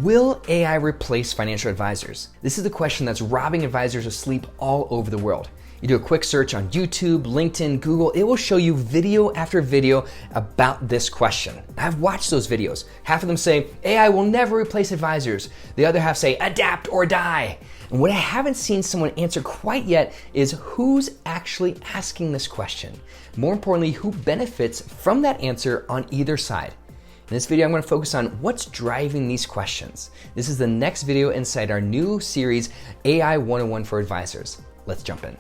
Will AI replace financial advisors? This is the question that's robbing advisors of sleep all over the world. You do a quick search on YouTube, LinkedIn, Google, it will show you video after video about this question. I've watched those videos. Half of them say, AI will never replace advisors. The other half say, adapt or die. And what I haven't seen someone answer quite yet is who's actually asking this question. More importantly, who benefits from that answer on either side. In this video, I'm going to focus on what's driving these questions. This is the next video inside our new series, AI 101 for Advisors. Let's jump in.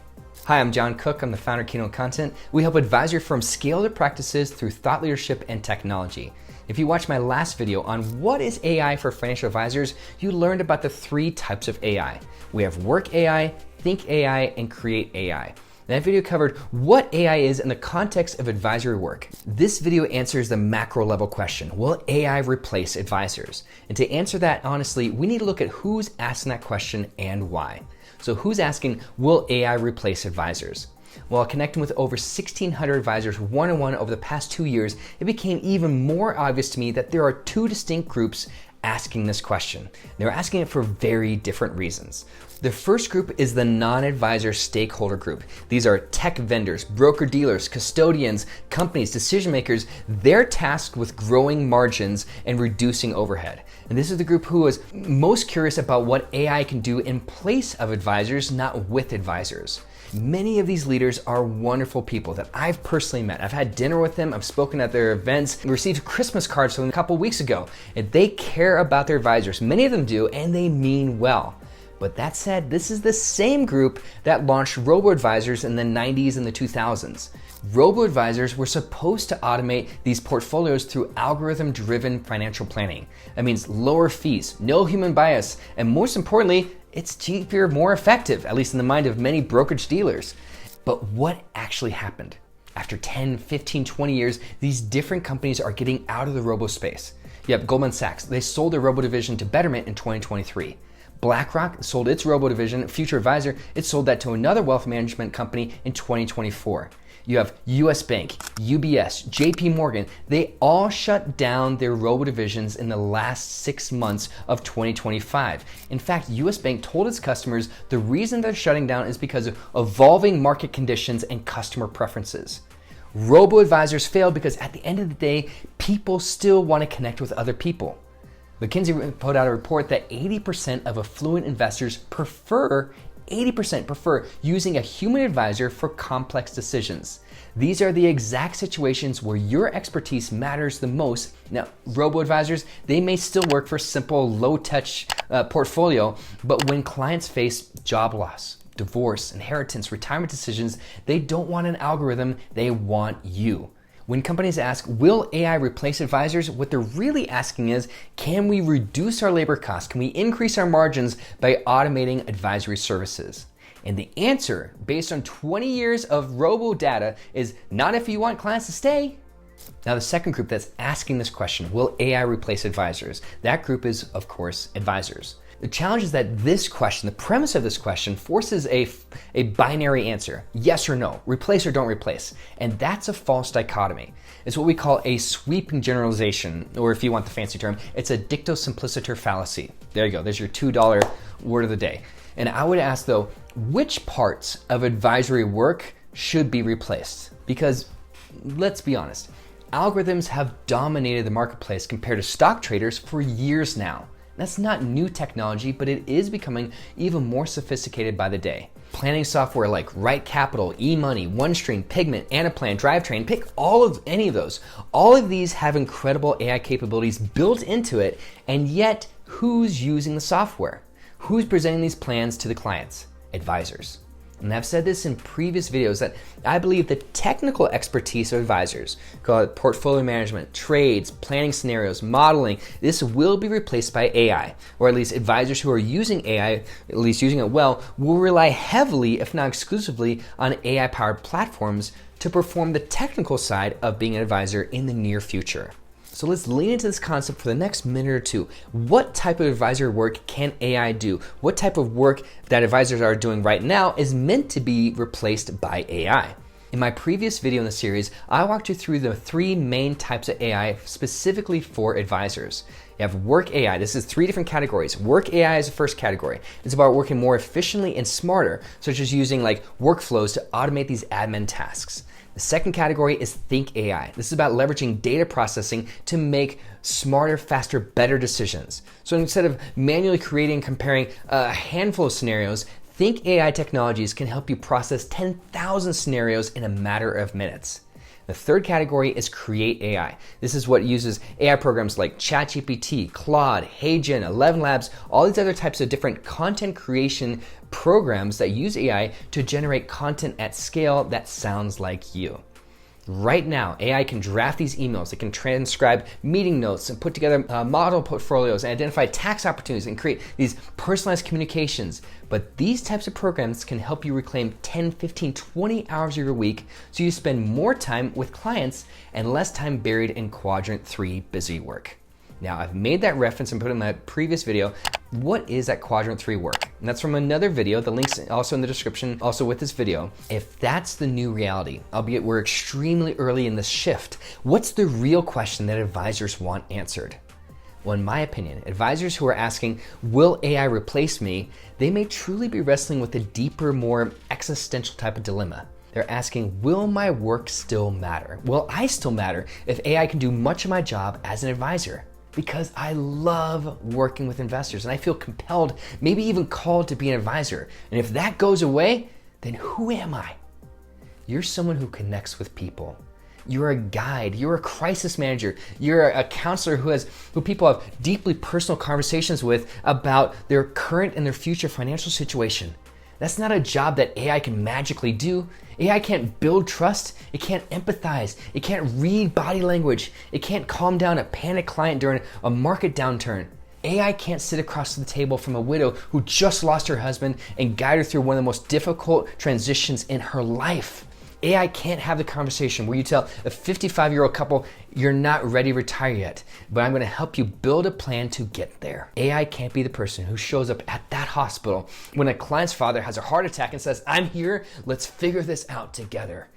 Hi, I'm Jon Cook. I'm the founder of Keynote Content. We help advisory firms scale their practices through thought leadership and technology. If you watched my last video on what is AI for financial advisors, you learned about the three types of AI. We have work AI, think AI, and create AI. That video covered what AI is in the context of advisory work. This video answers the macro level question, will AI replace advisors? And to answer that honestly, we need to look at who's asking that question and why. So who's asking, will AI replace advisors? While connecting with over 1,600 advisors one-on-one over the past 2 years, it became even more obvious to me that there are two distinct groups asking this question. They're asking it for very different reasons. The first group is the non-advisor stakeholder group. These are tech vendors, broker-dealers, custodians, companies, decision makers. They're tasked with growing margins and reducing overhead. And this is the group who is most curious about what AI can do in place of advisors, not with advisors. Many of these leaders are wonderful people that I've personally met. I've had dinner with them, I've spoken at their events, and received Christmas cards from them a couple weeks ago. And they care about their advisors. Many of them do, and they mean well. But that said, this is the same group that launched Robo-Advisors in the 90s and the 2000s. Robo-Advisors were supposed to automate these portfolios through algorithm-driven financial planning. That means lower fees, no human bias, and most importantly, it's cheaper, more effective, at least in the mind of many brokerage dealers. But what actually happened? After 10, 15, 20 years, these different companies are getting out of the robo space. You have Goldman Sachs, they sold their robo division to Betterment in 2023. BlackRock sold its robo division, Future Advisor, it sold that to another wealth management company in 2024. You have US Bank, UBS, JP Morgan, they all shut down their robo divisions in the last 6 months of 2025. In fact, US Bank told its customers the reason they're shutting down is because of evolving market conditions and customer preferences. Robo-advisors failed because at the end of the day, people still want to connect with other people. McKinsey put out a report that 80% of affluent investors prefer using a human advisor for complex decisions. These are the exact situations where your expertise matters the most. Now, robo-advisors, they may still work for simple, low-touch portfolio, but when clients face job loss, divorce, inheritance, retirement decisions, they don't want an algorithm, they want you. When companies ask, will AI replace advisors? What they're really asking is, can we reduce our labor costs? Can we increase our margins by automating advisory services? And the answer, based on 20 years of robo data, is not if you want clients to stay. Now, the second group that's asking this question, will AI replace advisors? That group is, of course, advisors. The challenge is that this question, the premise of this question, forces a binary answer, yes or no, replace or don't replace. And that's a false dichotomy. It's what we call a sweeping generalization, or if you want the fancy term, it's a dicto simpliciter fallacy. There you go, there's your $2 word of the day. And I would ask though, which parts of advisory work should be replaced? Because let's be honest, algorithms have dominated the marketplace compared to stock traders for years now. That's not new technology, but it is becoming even more sophisticated by the day. Planning software like Right Capital, eMoney, OneStream, Pigment, Anaplan, Drivetrain, pick any of those. All of these have incredible AI capabilities built into it, and yet who's using the software? Who's presenting these plans to the clients? Advisors. And I've said this in previous videos that I believe the technical expertise of advisors, call it portfolio management, trades, planning scenarios, modeling, this will be replaced by AI, or at least advisors who are using AI, at least using it well, will rely heavily, if not exclusively, on AI-powered platforms to perform the technical side of being an advisor in the near future. So let's lean into this concept for the next minute or two. What type of advisory work can AI do? What type of work that advisors are doing right now is meant to be replaced by AI? In my previous video in the series, I walked you through the three main types of AI specifically for advisors. You have work AI. This is 3 different categories. Work AI is the first category. It's about working more efficiently and smarter, such as using like workflows to automate these admin tasks. The second category is Think AI. This is about leveraging data processing to make smarter, faster, better decisions. So instead of manually creating and comparing a handful of scenarios, Think AI technologies can help you process 10,000 scenarios in a matter of minutes. The third category is Create AI. This is what uses AI programs like ChatGPT, Claude, HeyGen, 11 Labs, all these other types of different content creation programs that use AI to generate content at scale that sounds like you. Right now, AI can draft these emails, it can transcribe meeting notes and put together model portfolios and identify tax opportunities and create these personalized communications. But these types of programs can help you reclaim 10, 15, 20 hours of your week so you spend more time with clients and less time buried in quadrant 3 busy work. Now, I've made that reference and put it in my previous video. What is that quadrant 3 work? And that's from another video. The link's also in the description, also with this video. If that's the new reality, albeit we're extremely early in this shift, what's the real question that advisors want answered? Well, in my opinion, advisors who are asking, will AI replace me? They may truly be wrestling with a deeper, more existential type of dilemma. They're asking, will my work still matter? Will I still matter if AI can do much of my job as an advisor? Because I love working with investors and I feel compelled, maybe even called to be an advisor. And if that goes away, then who am I? You're someone who connects with people. You're a guide, you're a crisis manager, you're a counselor who people have deeply personal conversations with about their current and their future financial situation. That's not a job that AI can magically do. AI can't build trust. It can't empathize. It can't read body language. It can't calm down a panicked client during a market downturn. AI can't sit across the table from a widow who just lost her husband and guide her through one of the most difficult transitions in her life. AI can't have the conversation where you tell a 55-year-old couple, you're not ready to retire yet, but I'm gonna help you build a plan to get there. AI can't be the person who shows up at that hospital when a client's father has a heart attack and says, I'm here, let's figure this out together.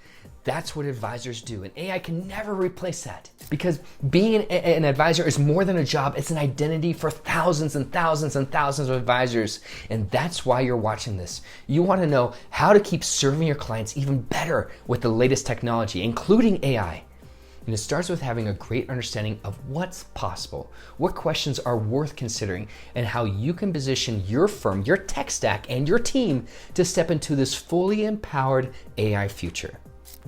That's what advisors do, and AI can never replace that. Because being an advisor is more than a job, it's an identity for thousands and thousands and thousands of advisors. And that's why you're watching this. You want to know how to keep serving your clients even better with the latest technology, including AI. And it starts with having a great understanding of what's possible, what questions are worth considering, and how you can position your firm, your tech stack, and your team to step into this fully empowered AI future.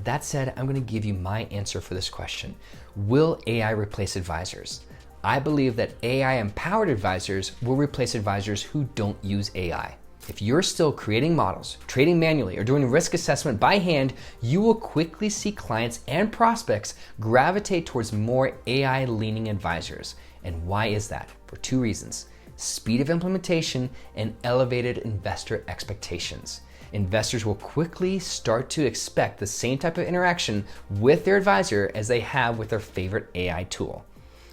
That said, I'm going to give you my answer for this question. Will AI replace advisors? I believe that AI-empowered advisors will replace advisors who don't use AI. If you're still creating models, trading manually, or doing risk assessment by hand, you will quickly see clients and prospects gravitate towards more AI-leaning advisors. And why is that? For 2 reasons: speed of implementation and elevated investor expectations. Investors will quickly start to expect the same type of interaction with their advisor as they have with their favorite AI tool.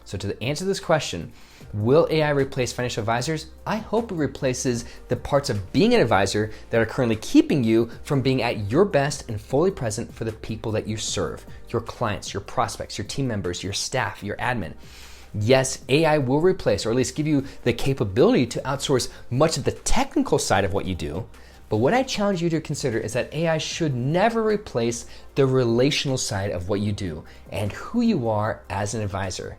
So to answer this question, will AI replace financial advisors? I hope it replaces the parts of being an advisor that are currently keeping you from being at your best and fully present for the people that you serve, your clients, your prospects, your team members, your staff, your admin. Yes, AI will replace, or at least give you the capability to outsource much of the technical side of what you do. But what I challenge you to consider is that AI should never replace the relational side of what you do and who you are as an advisor.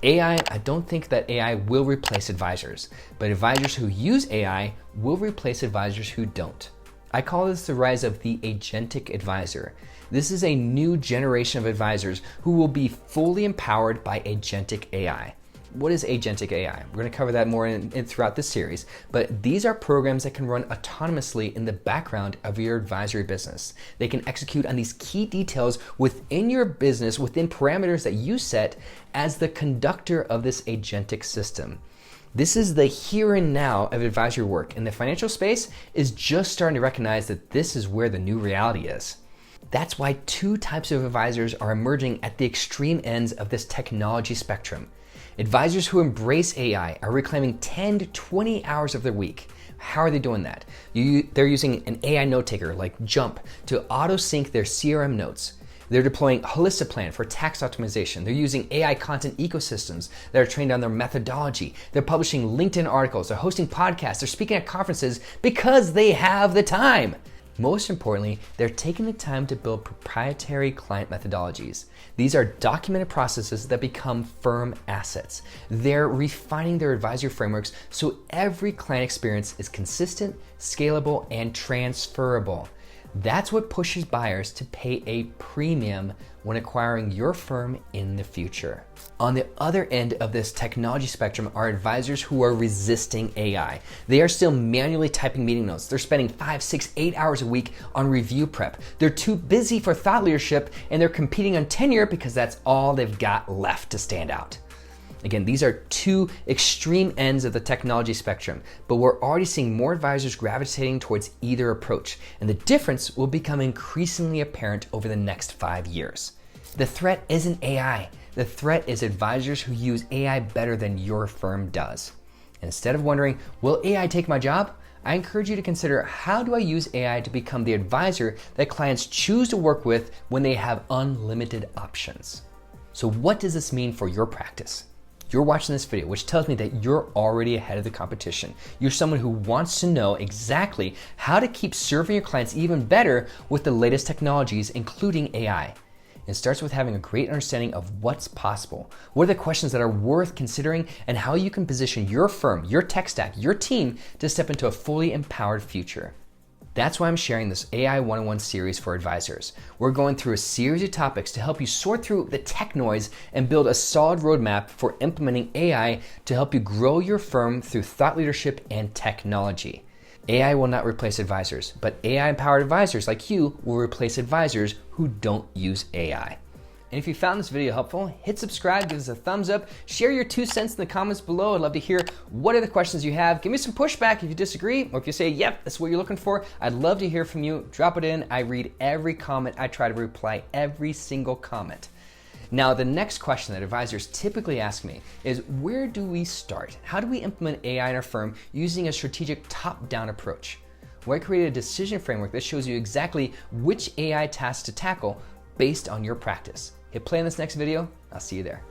I don't think that AI will replace advisors, but advisors who use AI will replace advisors who don't. I call this the rise of the Agentic advisor. This is a new generation of advisors who will be fully empowered by Agentic AI. What is Agentic AI? We're going to cover that more throughout this series, but these are programs that can run autonomously in the background of your advisory business. They can execute on these key details within your business, within parameters that you set as the conductor of this Agentic system. This is the here and now of advisory work, and the financial space is just starting to recognize that this is where the new reality is. That's why 2 types of advisors are emerging at the extreme ends of this technology spectrum. Advisors who embrace AI are reclaiming 10 to 20 hours of their week. How are they doing that? They're using an AI note taker like Jump to auto-sync their CRM notes. They're deploying Holisticplan for tax optimization. They're using AI content ecosystems that are trained on their methodology. They're publishing LinkedIn articles. They're hosting podcasts. They're speaking at conferences because they have the time. Most importantly, they're taking the time to build proprietary client methodologies. These are documented processes that become firm assets. They're refining their advisory frameworks so every client experience is consistent, scalable, and transferable. That's what pushes buyers to pay a premium when acquiring your firm in the future. On the other end of this technology spectrum are advisors who are resisting AI. They are still manually typing meeting notes. They're spending 5, 6, 8 hours a week on review prep. They're too busy for thought leadership, and they're competing on tenure because that's all they've got left to stand out. Again, these are two extreme ends of the technology spectrum, but we're already seeing more advisors gravitating towards either approach, and the difference will become increasingly apparent over the next 5 years. The threat isn't AI. The threat is advisors who use AI better than your firm does. And instead of wondering, will AI take my job? I encourage you to consider, how do I use AI to become the advisor that clients choose to work with when they have unlimited options? So what does this mean for your practice? You're watching this video, which tells me that you're already ahead of the competition. You're someone who wants to know exactly how to keep serving your clients even better with the latest technologies, including AI. It starts with having a great understanding of what's possible. What are the questions that are worth considering, and how you can position your firm, your tech stack, your team to step into a fully empowered future. That's why I'm sharing this AI 101 series for advisors. We're going through a series of topics to help you sort through the tech noise and build a solid roadmap for implementing AI to help you grow your firm through thought leadership and technology. AI will not replace advisors, but AI-empowered advisors like you will replace advisors who don't use AI. And if you found this video helpful, hit subscribe, give us a thumbs up, share your 2 cents in the comments below. I'd love to hear what are the questions you have. Give me some pushback if you disagree, or if you say, yep, that's what you're looking for. I'd love to hear from you. Drop it in. I read every comment. I try to reply every single comment. Now, the next question that advisors typically ask me is, where do we start? How do we implement AI in our firm using a strategic top-down approach? Well, I created a decision framework that shows you exactly which AI tasks to tackle based on your practice. Hit play on this next video. I'll see you there.